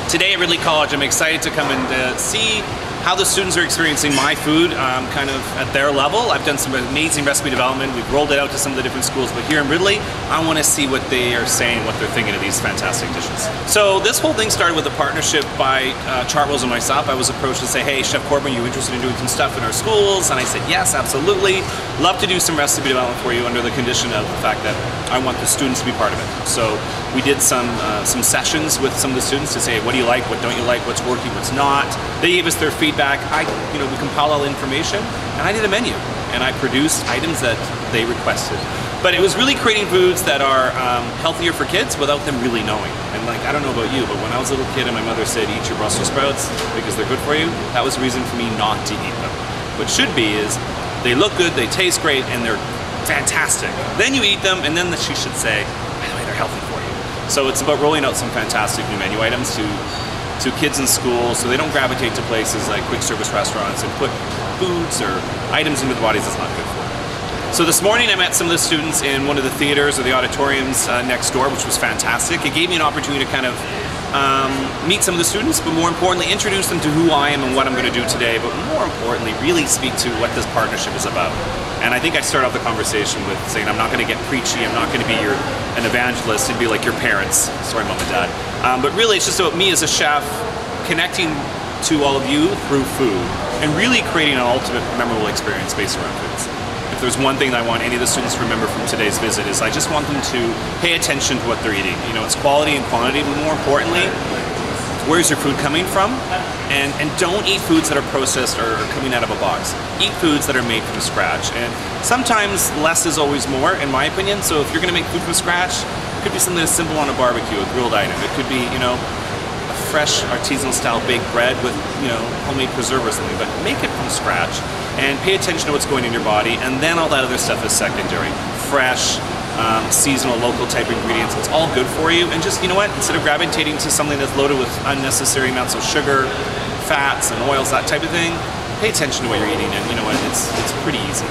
Today at Ridley College, I'm excited to come and see how the students are experiencing my food kind of at their level. I've done some amazing recipe development. We've rolled it out to some of the different schools, but here in Ridley, I want to see what they are saying, what they're thinking of these fantastic dishes. So this whole thing started with a partnership by Chartwell's and myself. I was approached to say, hey, Chef Corbin, you interested in doing some stuff in our schools? And I said, yes, absolutely. Love to do some recipe development for you under the condition of the fact that I want the students to be part of it. So we did some sessions with some of the students to say, what do you like, what don't you like, what's working, what's not. They gave us their feedback. We compiled all the information, and I did a menu, and I produced items that they requested. But it was really creating foods that are healthier for kids without them really knowing. And like, I don't know about you, but when I was a little kid and my mother said, eat your Brussels sprouts because they're good for you, that was a reason for me not to eat them. What should be is, they look good, they taste great, and they're fantastic. Then you eat them, and then she should say, by the way, they're healthy for you. So it's about rolling out some fantastic new menu items to kids in school so they don't gravitate to places like quick service restaurants and put foods or items into the bodies that's not good for them. So this morning I met some of the students in one of the theaters or the auditoriums next door, which was fantastic. It gave me an opportunity to kind of meet some of the students, but more importantly introduce them to who I am and what I'm going to do today, but more importantly really speak to what this partnership is about. And I think I started off the conversation with saying I'm not going to get preachy, I'm not going to be an evangelist, it'd be like your parents, sorry mom and dad. But really it's just about me as a chef connecting to all of you through food and really creating an ultimate memorable experience based around foods. If there's one thing that I want any of the students to remember from today's visit is I just want them to pay attention to what they're eating. You know, it's quality and quantity, but more importantly, where's your food coming from? And don't eat foods that are processed or coming out of a box. Eat foods that are made from scratch. And sometimes less is always more, in my opinion. So if you're gonna make food from scratch, it could be something as simple on a barbecue, a grilled item. It could be, a fresh artisanal style baked bread with, homemade preserve or something, but make it from scratch and pay attention to what's going in your body, and then all that other stuff is secondary. Fresh, seasonal, local type ingredients, it's all good for you, and just, instead of gravitating to something that's loaded with unnecessary amounts of sugar, fats and oils, that type of thing, pay attention to what you're eating, and it's pretty easy.